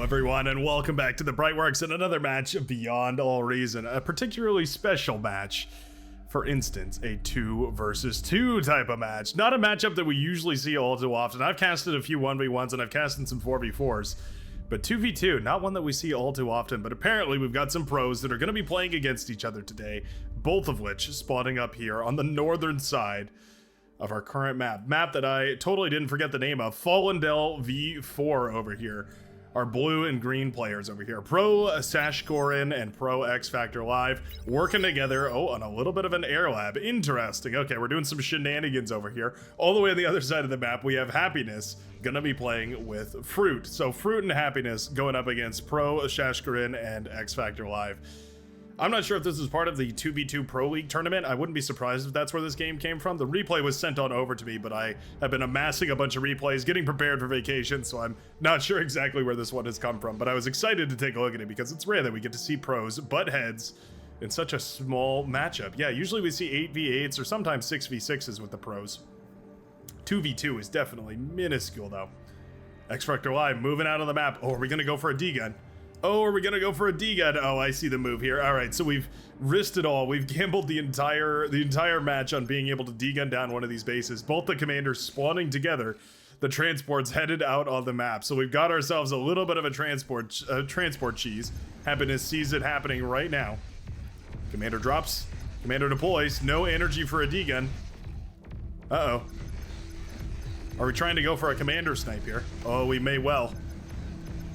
everyone, and welcome back to the Brightworks and another match of Beyond All Reason. A particularly special match. For instance, a 2 versus 2 type of match. Not a matchup that we usually see all too often. I've casted a few 1v1s and I've casted some 4v4s. But 2v2, not one that we see all too often. But apparently we've got some pros that are going to be playing against each other today. Both of which spawning up here on the northern side of our current map. Map that I totally didn't forget the name of. Fallendell V4 over here. Our blue and green players over here. Pro Sashkorin and Pro X Factor Live working together. Oh, on a little bit of an air lab. Interesting. Okay, we're doing some shenanigans over here. All the way on the other side of the map, we have Happiness gonna be playing with Fruit. So Fruit and Happiness going up against Pro Sashkorin and X Factor Live. I'm not sure if this is part of the 2v2 Pro League tournament. I wouldn't be surprised if that's where this game came from. The replay was sent on over to me, but I have been amassing a bunch of replays, getting prepared for vacation, so I'm not sure exactly where this one has come from. But I was excited to take a look at it because it's rare that we get to see pros butt heads in such a small matchup. Yeah, usually we see 8v8s or sometimes 6v6s with the pros. 2v2 is definitely minuscule, though. X Factor Live moving out of the map. Oh, are we going to go for a D-gun? Oh, are we gonna go for a D-gun? Oh, I see the move here. All right, so we've risked it all. We've gambled the entire match on being able to D-gun down one of these bases. Both the commanders spawning together. The transport's headed out on the map. So we've got ourselves a little bit of a transport cheese. Happiness sees it happening right now. Commander drops. Commander deploys. No energy for a D-gun. Uh-oh. Are we trying to go for a commander snipe here? Oh, we may well.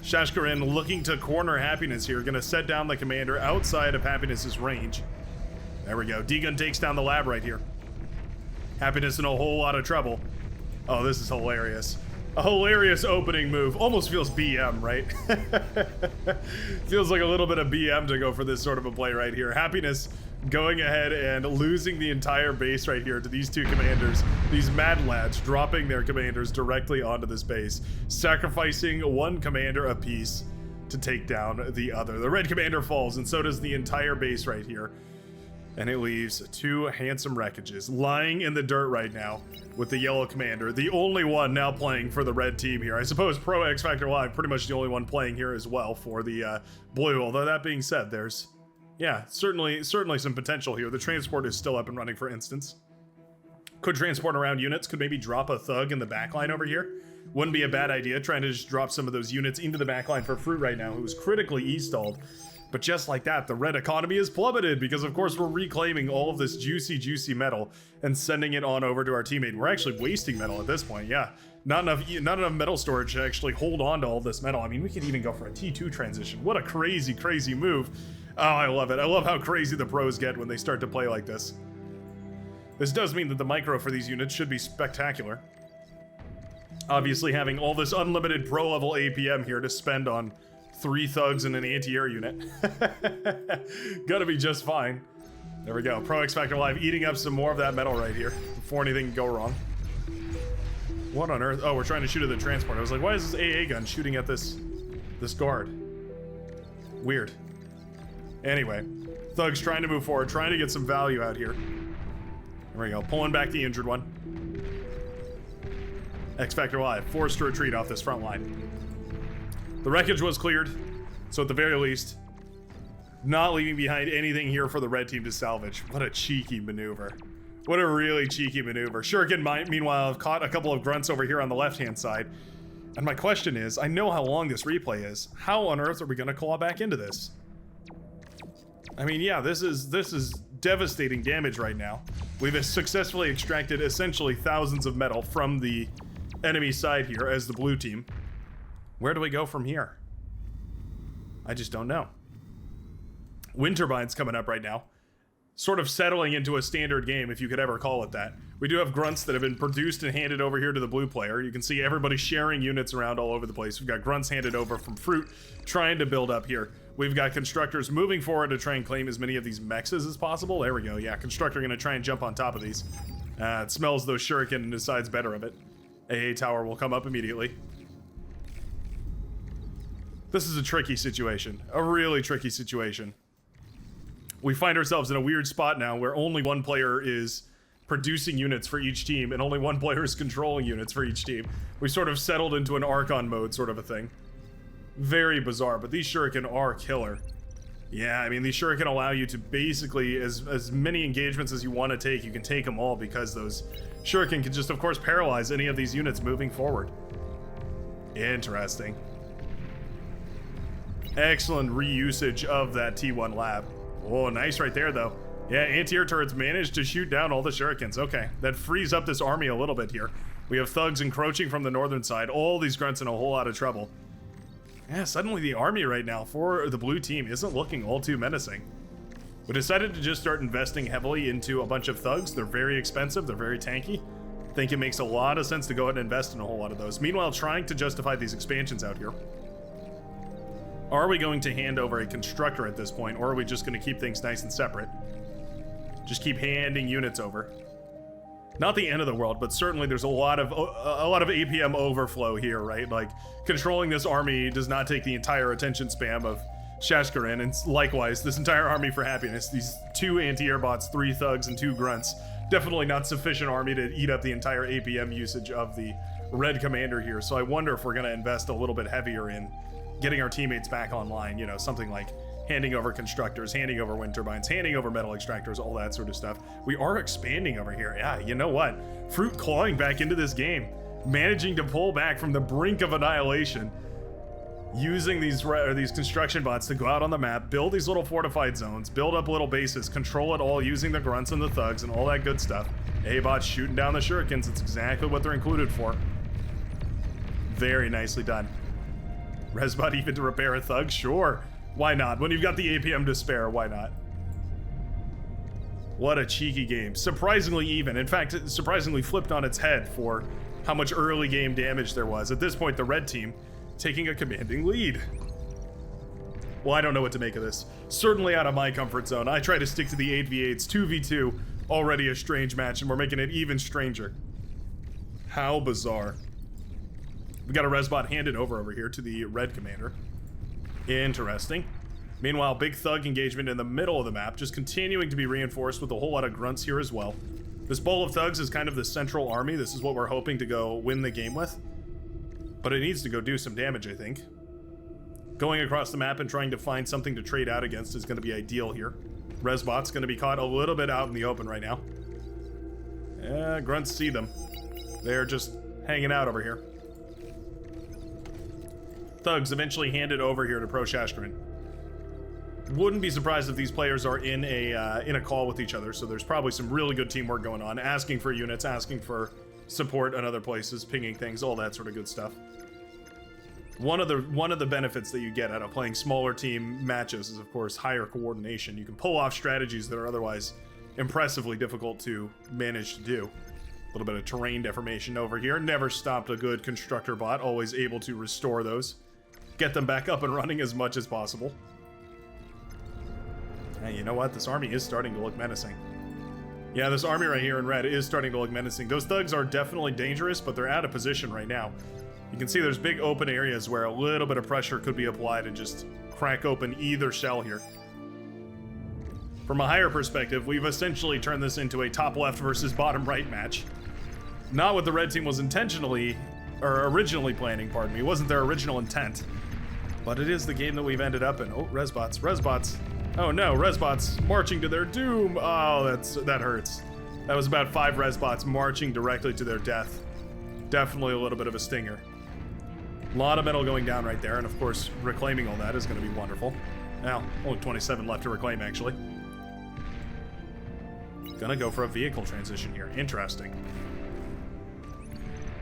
Shashkarin looking to corner Happiness here, gonna set down the commander outside of Happiness's range. There we go. D-gun takes down the lab right here. Happiness in a whole lot of trouble. Oh, this is hilarious. A hilarious opening move. Almost feels BM, right? Feels like a little bit of BM to go for this sort of a play right here. Happiness going ahead and losing the entire base right here to these two commanders. These mad lads dropping their commanders directly onto this base, sacrificing one commander apiece to take down the other. The red commander falls, and so does the entire base right here. And it leaves two handsome wreckages lying in the dirt right now with the yellow commander, the only one now playing for the red team here. I suppose Pro X Factor Live pretty much the only one playing here as well for the blue, although that being said, there's yeah, certainly some potential here. The transport is still up and running, for instance. Could transport around units, could maybe drop a thug in the backline over here. Wouldn't be a bad idea, trying to just drop some of those units into the backline for Fruit right now, who's critically E-stalled. But just like that, the red economy is plummeted because, of course, we're reclaiming all of this juicy metal and sending it on over to our teammate. We're actually wasting metal at this point, yeah. Not enough metal storage to actually hold on to all this metal. I mean, we could even go for a T2 transition. What a crazy move. Oh, I love it. I love how crazy the pros get when they start to play like this. This does mean that the micro for these units should be spectacular. Obviously, having all this unlimited pro-level APM here to spend on 3 thugs and an anti-air unit. Gotta be just fine. There we go. Pro X Factor Live eating up some more of that metal right here before anything can go wrong. What on earth? Oh, we're trying to shoot at the transport. I was like, why is this AA gun shooting at this guard? Weird. Anyway, thugs trying to move forward, trying to get some value out here. There we go, pulling back the injured one. X Factor Live forced to retreat off this front line. The wreckage was cleared, so at the very least, not leaving behind anything here for the red team to salvage. What a cheeky maneuver. What a really cheeky maneuver. Shuriken, meanwhile, have caught a couple of grunts over here on the left-hand side. And my question is, I know how long this replay is. How on earth are we gonna claw back into this? I mean, yeah, this is devastating damage right now. We've successfully extracted essentially thousands of metal from the enemy side here as the blue team. Where do we go from here? I just don't know. Wind turbines coming up right now. Sort of settling into a standard game, if you could ever call it that. We do have grunts that have been produced and handed over here to the blue player. You can see everybody sharing units around all over the place. We've got grunts handed over from Fruit, trying to build up here. We've got constructors moving forward to try and claim as many of these mexes as possible. There we go. Yeah, constructor gonna try and jump on top of these. It smells those shuriken and decides better of it. AA tower will come up immediately. This is a tricky situation. A really tricky situation. We find ourselves in a weird spot now where only one player is producing units for each team and only one player is controlling units for each team. We sort of settled into an Archon mode sort of a thing. Very bizarre, but these shuriken are killer. Yeah, I mean, these shuriken allow you to basically, as many engagements as you want to take, you can take them all because those shuriken can just, of course, paralyze any of these units moving forward. Interesting. Excellent reusage of that T1 lab. Oh, nice right there, though. Yeah, anti-air turrets managed to shoot down all the shurikens. Okay, that frees up this army a little bit here. We have thugs encroaching from the northern side. All these grunts in a whole lot of trouble. Yeah, suddenly the army right now for the blue team isn't looking all too menacing. We decided to just start investing heavily into a bunch of thugs. They're very expensive, they're very tanky. I think it makes a lot of sense to go ahead and invest in a whole lot of those. Meanwhile, trying to justify these expansions out here. Are we going to hand over a constructor at this point, or are we just going to keep things nice and separate? Just keep handing units over. Not the end of the world, but certainly there's a lot of APM overflow here, right? Like, controlling this army does not take the entire attention span of Shashkaran, and likewise, this entire army for happiness. These 2 anti-air bots, 3 thugs, and 2 grunts. Definitely not sufficient army to eat up the entire APM usage of the red commander here, so I wonder if we're going to invest a little bit heavier in getting our teammates back online, you know, something like handing over constructors, handing over wind turbines, handing over metal extractors, all that sort of stuff. We are expanding over here. Yeah, you know what? Fruit clawing back into this game, managing to pull back from the brink of annihilation, using these construction bots to go out on the map, build these little fortified zones, build up little bases, control it all using the grunts and the thugs and all that good stuff. A-bots shooting down the shurikens. It's exactly what they're included for. Very nicely done. Resbot even to repair a thug? Sure. Why not? When you've got the APM to spare, why not? What a cheeky game. Surprisingly even. In fact, surprisingly flipped on its head for how much early game damage there was. At this point, the red team taking a commanding lead. Well, I don't know what to make of this. Certainly out of my comfort zone. I try to stick to the 8v8s, 2v2, already a strange match, and we're making it even stranger. How bizarre. We got a Resbot handed over here to the red commander. Interesting. Meanwhile, big thug engagement in the middle of the map, just continuing to be reinforced with a whole lot of grunts here as well. This bowl of thugs is kind of the central army. This is what we're hoping to go win the game with. But it needs to go do some damage, I think. Going across the map and trying to find something to trade out against is going to be ideal here. Resbot's going to be caught a little bit out in the open right now. Yeah, grunts see them. They're just hanging out over here. Thugs eventually handed over here to Pro Shashkaran. Wouldn't be surprised if these players are in a call with each other, so there's probably some really good teamwork going on, asking for units, asking for support in other places, pinging things, all that sort of good stuff. One of the benefits that you get out of playing smaller team matches is, of course, higher coordination. You can pull off strategies that are otherwise impressively difficult to manage to do. A little bit of terrain deformation over here. Never stopped a good constructor bot, always able to restore those. Get them back up and running as much as possible. Hey, you know what? This army is starting to look menacing. Yeah, this army right here in red is starting to look menacing. Those thugs are definitely dangerous, but they're out of position right now. You can see there's big open areas where a little bit of pressure could be applied and just crack open either shell here. From a higher perspective, we've essentially turned this into a top left versus bottom right match. Not what the red team was originally planning, pardon me. It wasn't their original intent. But it is the game that we've ended up in. Oh, Resbots. Oh no, Resbots marching to their doom. Oh, that hurts. That was about 5 Resbots marching directly to their death. Definitely a little bit of a stinger. A lot of metal going down right there, and of course, reclaiming all that is going to be wonderful. Now, only 27 left to reclaim, actually. Gonna go for a vehicle transition here. Interesting.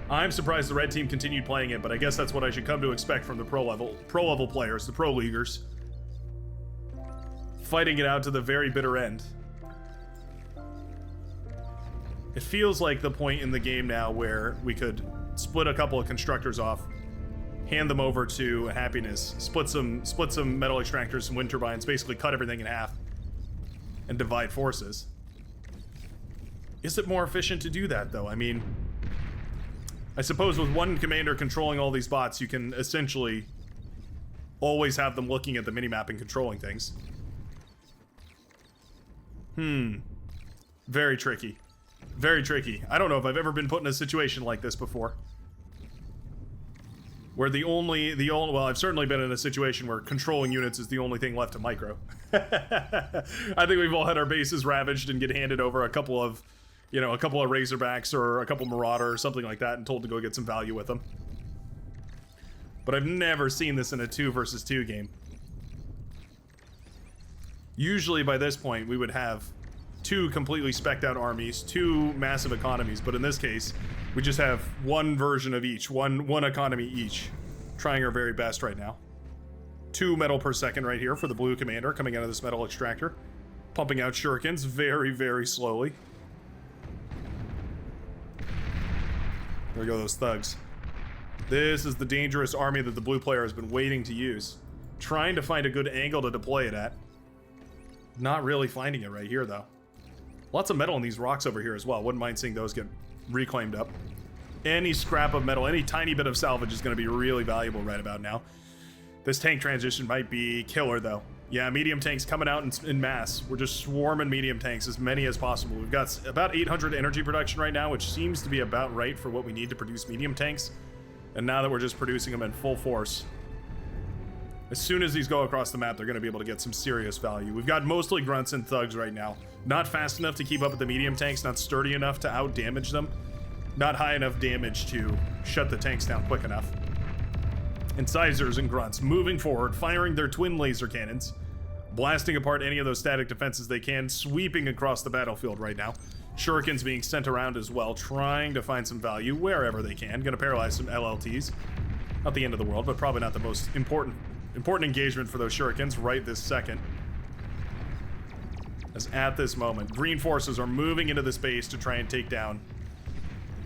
I'm surprised the red team continued playing it, but I guess that's what I should come to expect from the pro level players, the pro leaguers. Fighting it out to the very bitter end. It feels like the point in the game now where we could split a couple of constructors off, hand them over to Happiness, split some metal extractors, some wind turbines, basically cut everything in half, and divide forces. Is it more efficient to do that, though? I mean, I suppose with one commander controlling all these bots, you can essentially always have them looking at the minimap and controlling things. Very tricky. Very tricky. I don't know if I've ever been put in a situation like this before. where well, I've certainly been in a situation where controlling units is the only thing left to micro. I think we've all had our bases ravaged and get handed over a couple of Razorbacks or a couple Marauder or something like that and told to go get some value with them. But I've never seen this in a 2 versus 2 game. Usually by this point we would have 2 completely spec'd out armies, 2 massive economies, but in this case we just have one version of each, one economy each, trying our very best right now. 2 metal per second right here for the blue commander coming out of this metal extractor, pumping out shurikens very, very slowly. There go those thugs. This is the dangerous army that the blue player has been waiting to use, trying to find a good angle to deploy it at. Not really finding it right here though. Lots of metal in these rocks over here as well. Wouldn't mind seeing those get reclaimed up. Any scrap of metal, any tiny bit of salvage is going to be really valuable right about now. This tank transition might be killer though. Yeah, medium tanks coming out in mass. We're just swarming medium tanks, as many as possible. We've got about 800 energy production right now, which seems to be about right for what we need to produce medium tanks. And now that we're just producing them in full force, as soon as these go across the map, they're going to be able to get some serious value. We've got mostly grunts and thugs right now. Not fast enough to keep up with the medium tanks, not sturdy enough to out-damage them, not high enough damage to shut the tanks down quick enough. Incisors and grunts moving forward, firing their twin laser cannons, blasting apart any of those static defenses they can, sweeping across the battlefield right now. Shurikens being sent around as well, trying to find some value wherever they can. Gonna paralyze some LLTs. Not the end of the world, but probably not the most important engagement for those shurikens right this second. As at this moment, green forces are moving into the space to try and take down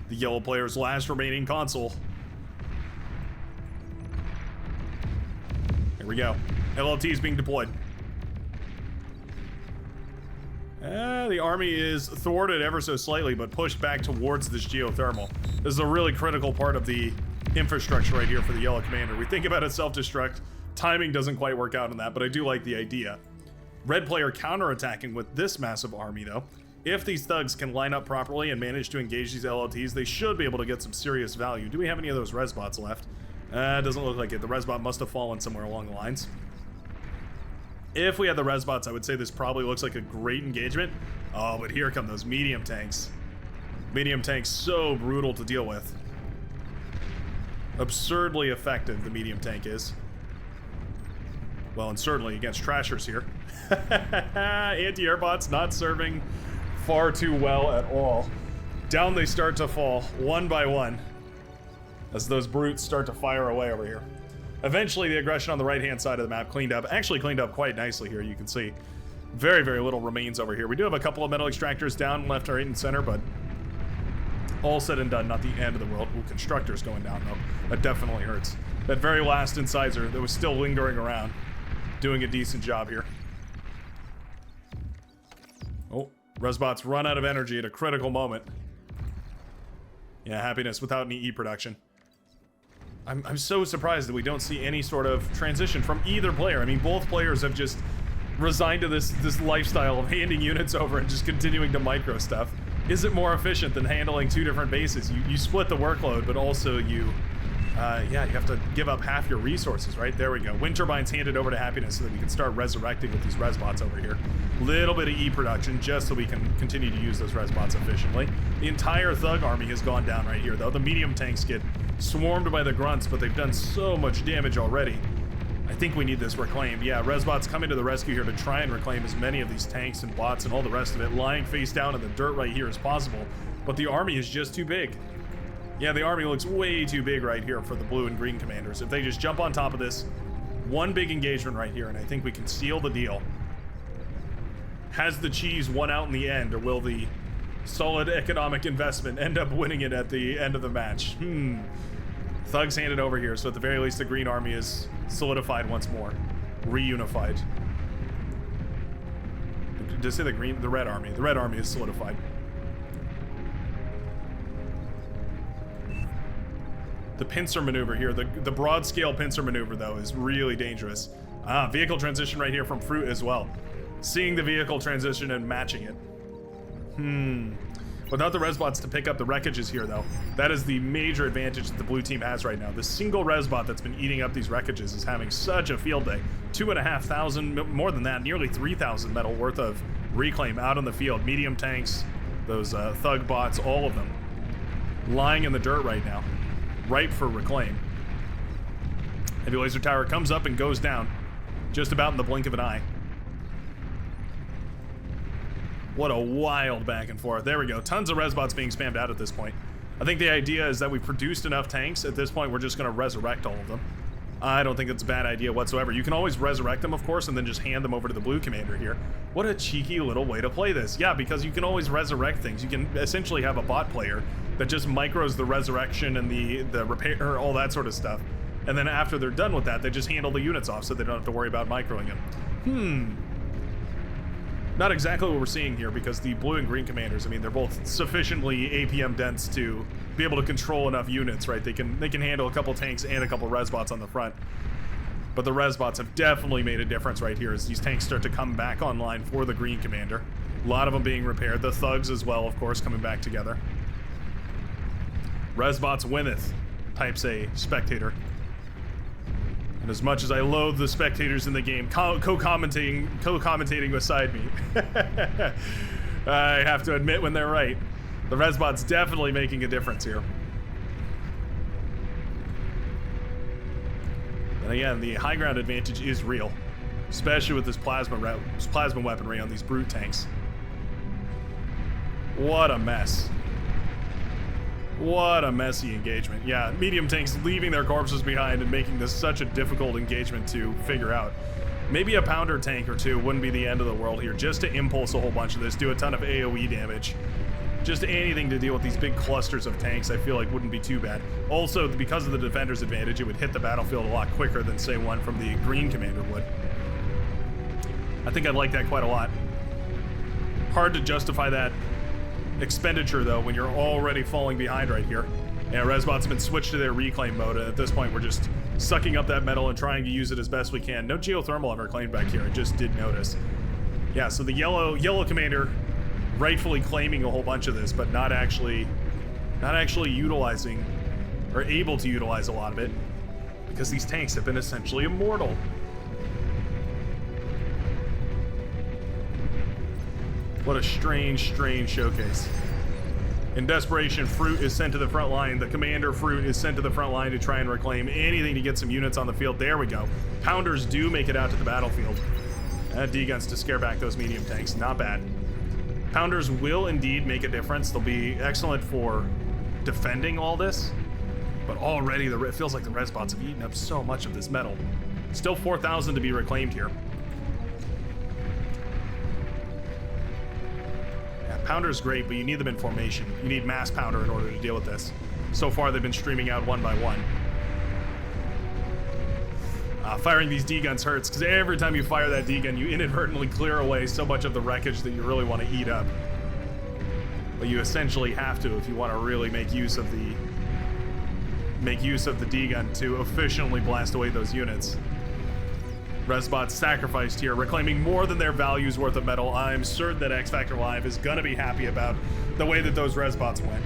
the yellow player's last remaining console. Here we go. LLT is being deployed. The army is thwarted ever so slightly, but pushed back towards this geothermal. This is a really critical part of the infrastructure right here for the yellow commander. We think about it self-destruct. Timing doesn't quite work out on that, but I do like the idea. Red player counterattacking with this massive army, though. If these thugs can line up properly and manage to engage these LLTs, they should be able to get some serious value. Do we have any of those resbots left? Doesn't look like it. The resbot must have fallen somewhere along the lines. If we had the resbots, I would say this probably looks like a great engagement. Oh, but here come those medium tanks. Medium tanks, so brutal to deal with. Absurdly effective, the medium tank is. Well, and certainly against Trashers here. Anti-air bots not serving far too well at all. Down they start to fall, one by one, as those brutes start to fire away over here. Eventually, the aggression on the right-hand side of the map actually cleaned up quite nicely here, you can see. Very, very little remains over here. We do have a couple of metal extractors down, left, right, and center, but all said and done, not the end of the world. Ooh, constructors going down, though. That definitely hurts. That very last incisor that was still lingering around, doing a decent job here. Oh, resbots run out of energy at a critical moment. Yeah, happiness without any E production. I'm so surprised that we don't see any sort of transition from either player. I mean, both players have just resigned to this lifestyle of handing units over and just continuing to micro stuff. Is it more efficient than handling 2 different bases? You split the workload, but also you have to give up half your resources, right? There we go. Wind turbines handed over to happiness so that we can start resurrecting with these resbots over here. Little bit of E production just so we can continue to use those resbots efficiently. The entire thug army has gone down right here, though. The medium tanks get swarmed by the grunts, but they've done so much damage already. I think we need this reclaimed. Yeah, resbots coming to the rescue here to try and reclaim as many of these tanks and bots and all the rest of it lying face down in the dirt right here as possible. But the army is just too big. Yeah, the army looks way too big right here for the blue and green commanders. If they just jump on top of this, one big engagement right here, and I think we can seal the deal. Has the cheese won out in the end, or will the solid economic investment end up winning it at the end of the match? Thugs handed over here, so at the very least the green army is solidified once more. Reunified. Did I say the red army? The red army is solidified. The pincer maneuver here, the broad scale pincer maneuver though is really dangerous. Vehicle transition right here from Fruit as well. Seeing the vehicle transition and matching it. Without the res bots to pick up the wreckages here, though, that is the major advantage that the blue team has right now. The single res bot that's been eating up these wreckages is having such a field day. 2,500, more than that, nearly 3,000 metal worth of reclaim out on the field. Medium tanks, those thug bots, all of them lying in the dirt right now, ripe for reclaim. Heavy laser tower comes up and goes down just about in the blink of an eye. What a wild back and forth. There we go. Tons of res bots being spammed out at this point. I think the idea is that we've produced enough tanks. At this point, we're just going to resurrect all of them. I don't think it's a bad idea whatsoever. You can always resurrect them, of course, and then just hand them over to the blue commander here. What a cheeky little way to play this. Yeah, because you can always resurrect things. You can essentially have a bot player that just micros the resurrection and the repair, all that sort of stuff. And then after they're done with that, they just handle the units off so they don't have to worry about microing them. Not exactly what we're seeing here, because the blue and green commanders, I mean, they're both sufficiently APM dense to be able to control enough units, right? They can handle a couple tanks and a couple res bots on the front. But the res bots have definitely made a difference right here as these tanks start to come back online for the green commander. A lot of them being repaired. The thugs as well, of course, coming back together. Res bots winneth, types a spectator. And as much as I loathe the spectators in the game, co-commentating beside me, I have to admit when they're right. The res bot's definitely making a difference here. And again, the high ground advantage is real, especially with this plasma weaponry on these brute tanks. What a mess. What a messy engagement. Yeah, medium tanks leaving their corpses behind and making this such a difficult engagement to figure out. Maybe a pounder tank or two wouldn't be the end of the world here, just to impulse a whole bunch of this, do a ton of AoE damage. Just anything to deal with these big clusters of tanks, I feel like wouldn't be too bad. Also, because of the defender's advantage, it would hit the battlefield a lot quicker than, say, one from the green commander would. I think I'd like that quite a lot. Hard to justify that expenditure, though, when you're already falling behind right here. Yeah, Resbot's have been switched to their reclaim mode, and at this point we're just sucking up that metal and trying to use it as best we can. No geothermal ever claimed back here, I just did notice. Yeah, so the yellow commander rightfully claiming a whole bunch of this, but not actually utilizing, or able to utilize a lot of it, because these tanks have been essentially immortal. What a strange, strange showcase. In desperation, Fruit is sent to the front line. The commander Fruit is sent to the front line to try and reclaim anything to get some units on the field. There we go. Pounders do make it out to the battlefield. D-guns to scare back those medium tanks. Not bad. Pounders will indeed make a difference. They'll be excellent for defending all this. But already it feels like the Resbots have eaten up so much of this metal. Still 4,000 to be reclaimed here. Pounder's great, but you need them in formation. You need mass pounder in order to deal with this. So far, they've been streaming out one by one. Firing these D-guns hurts, because every time you fire that D-gun, you inadvertently clear away so much of the wreckage that you really want to eat up. But you essentially have to if you want to really make use of the D-gun to efficiently blast away those units. Resbots sacrificed here, reclaiming more than their value's worth of metal. I'm certain that X Factor Live is gonna be happy about the way that those Resbots went.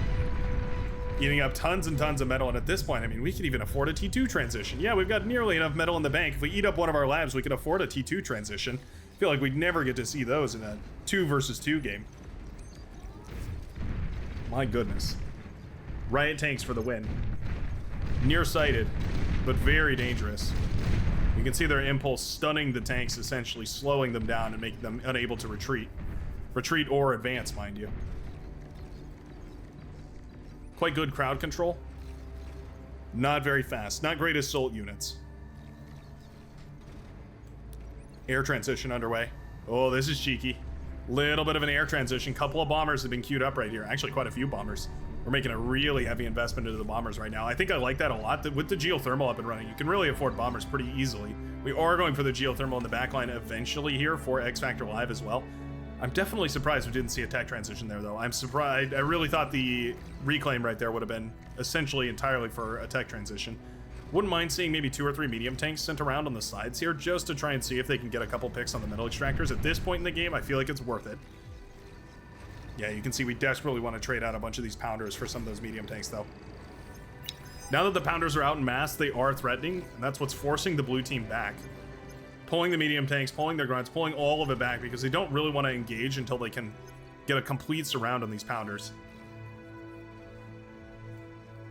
Eating up tons and tons of metal, and at this point, I mean, we could even afford a T2 transition. Yeah, we've got nearly enough metal in the bank. If we eat up one of our labs, we could afford a T2 transition. I feel like we'd never get to see those in a 2 versus 2 game. My goodness. Riot tanks for the win. Nearsighted, but very dangerous. You can see their impulse stunning the tanks, essentially slowing them down and making them unable to retreat. Retreat or advance, mind you. Quite good crowd control. Not very fast. Not great assault units. Air transition underway. Oh, this is cheeky. Little bit of an air transition. Couple of bombers have been queued up right here. Actually, quite a few bombers. We're making a really heavy investment into the bombers right now. I think I like that a lot. With the geothermal up and running, you can really afford bombers pretty easily. We are going for the geothermal in the backline eventually here for X Factor Live as well. I'm definitely surprised we didn't see a tech transition there, though. I'm surprised. I really thought the reclaim right there would have been essentially entirely for a tech transition. Wouldn't mind seeing maybe 2 or 3 medium tanks sent around on the sides here just to try and see if they can get a couple picks on the metal extractors. At this point in the game, I feel like it's worth it. Yeah, you can see we desperately want to trade out a bunch of these pounders for some of those medium tanks, though. Now that the pounders are out in mass, they are threatening, and that's what's forcing the blue team back. Pulling the medium tanks, pulling their grunts, pulling all of it back because they don't really want to engage until they can get a complete surround on these pounders.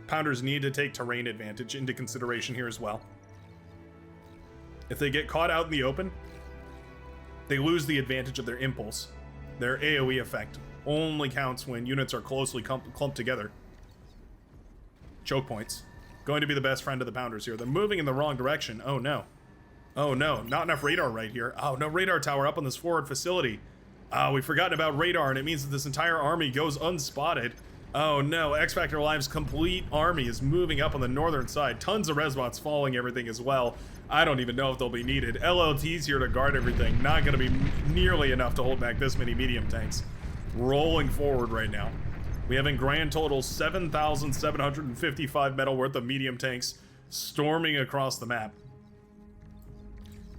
Pounders need to take terrain advantage into consideration here as well. If they get caught out in the open, they lose the advantage of their impulse. Their AoE effect only counts when units are closely clumped together. Choke points. Going to be the best friend of the pounders here. They're moving in the wrong direction. Oh no. Oh no, not enough radar right here. Oh, no radar tower up on this forward facility. We've forgotten about radar, and it means that this entire army goes unspotted. Oh no, X Factor Live's complete army is moving up on the northern side. Tons of resbots following everything as well. I don't even know if they'll be needed. LLT's here to guard everything. Not going to be nearly enough to hold back this many medium tanks. Rolling forward right now. We have in grand total 7,755 metal worth of medium tanks storming across the map.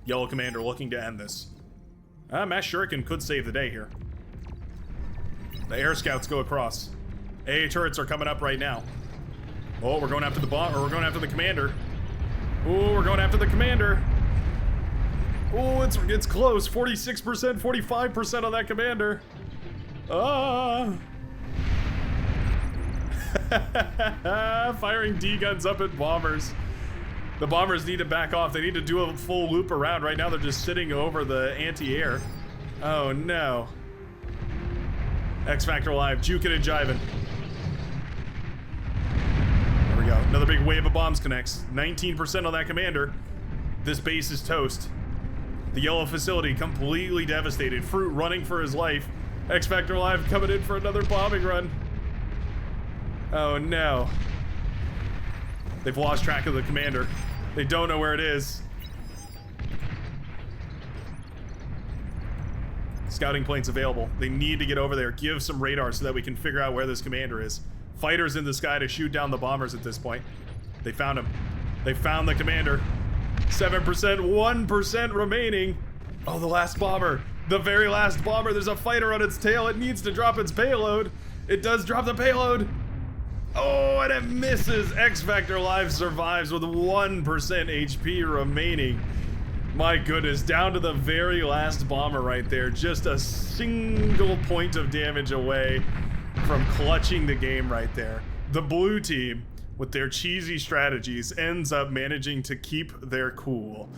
Yellow Commander looking to end this. Mass Shuriken could save the day here. The air scouts go across. AA turrets are coming up right now. Oh, we're going after the bomb, or we're going after the commander. Oh, we're going after the commander. Oh, it's close. 46%, 45% on that commander. Firing D-guns up at bombers. The bombers need to back off. They need to do a full loop around. Right now they're just sitting over the anti-air. Oh no. X Factor Live, juking and jiving. There we go. Another big wave of bombs connects. 19% on that commander. This base is toast. The yellow facility completely devastated. Fruit running for his life. X Factor Live coming in for another bombing run. Oh no. They've lost track of the commander. They don't know where it is. Scouting planes available. They need to get over there. Give some radar so that we can figure out where this commander is. Fighters in the sky to shoot down the bombers at this point. They found him. They found the commander. 7%, 1% remaining. Oh, the last bomber. The very last bomber. There's a fighter on its tail. It needs to drop its payload. It does drop the payload. Oh, and it misses. X Factor Live survives with 1% HP remaining. My goodness, down to the very last bomber right there. Just a single point of damage away from clutching the game right there. The blue team, with their cheesy strategies, ends up managing to keep their cool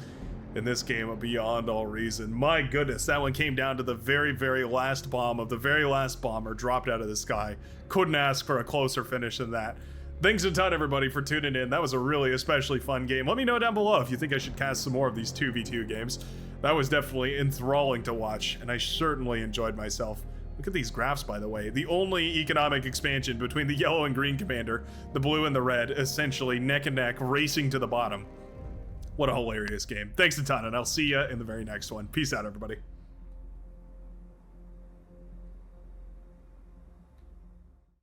in this game of Beyond All Reason. My goodness, that one came down to the very, very last bomb of the very last bomber dropped out of the sky. Couldn't ask for a closer finish than that. Thanks a ton, everybody, for tuning in. That was a really especially fun game. Let me know down below if you think I should cast some more of these 2v2 games. That was definitely enthralling to watch, and I certainly enjoyed myself. Look at these graphs, by the way. The only economic expansion between the yellow and green commander, the blue and the red, essentially neck and neck, racing to the bottom. What a hilarious game. Thanks a ton, and I'll see ya in the very next one. Peace out, everybody.